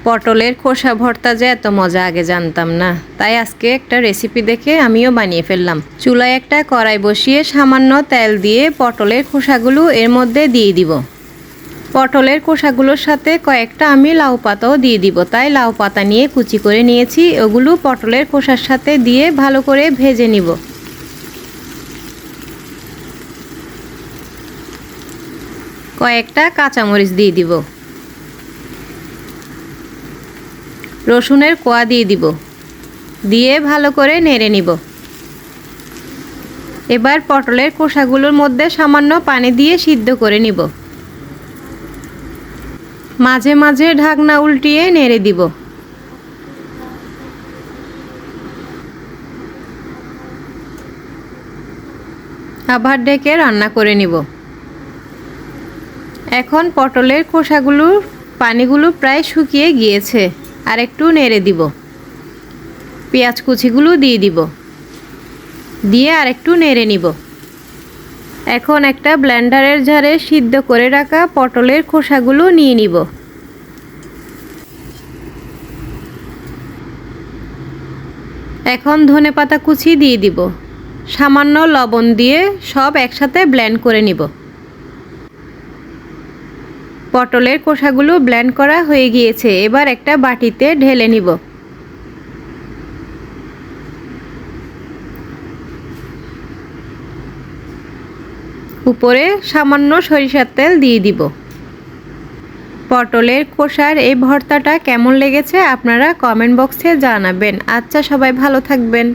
পটলের খোসা ভর্তা যে এত মজা আগে জানতাম না, তাই আজকে একটা রেসিপি দেখে আমিও বানিয়ে ফেললাম। চুলায় একটা কড়াই বসিয়ে সামান্য তেল দিয়ে পটলের খোসাগুলো এর মধ্যে দিয়ে দিব। পটলের খোসাগুলোর সাথে কয়েকটা আমি লাউ পাতাও দিয়ে দিব, তাই লাউ পাতা নিয়ে কুচি করে নিয়েছি। ওগুলো পটলের খোসার সাথে দিয়ে ভালো করে ভেজে নিব। কয়েকটা কাঁচামরিচ দিয়ে দিব, রসুনের কোয়া দিয়ে দিব, দিয়ে ভালো করে নেড়ে নিব। এবার পটলের খোসাগুলোর মধ্যে সামান্য পানি দিয়ে সিদ্ধ করে নিব। মাঝে মাঝে ঢাকনা উল্টিয়ে নেড়ে দিব। আবার ঢেকে রান্না করে নিব। এখন পটলের খোসাগুলোর পানিগুলো প্রায় শুকিয়ে গিয়েছে, আর একটু নেড়ে দিব। পেঁয়াজ কুচিগুলো দিয়ে দিব, দিয়ে আর একটু নেড়ে নিব। এখন একটা ব্লেন্ডারের জারে সিদ্ধ করে রাখা পটলের খোসাগুলো নিয়ে নিব। এখন ধনেপাতা কুচি দিয়ে দিব, সামান্য লবণ দিয়ে সব একসাথে ব্লেন্ড করে নিব। পটলের খোসাগুলো ব্লেন্ড করা হয়ে গিয়েছে, এবার একটা বাটিতে ঢেলে নিব। উপরে সামান্য সরিষার তেল দিয়ে দিব। পটলের খোসার এই ভর্তাটা কেমন লেগেছে আপনারা কমেন্ট বক্সে জানাবেন। আচ্ছা, সবাই ভালো থাকবেন।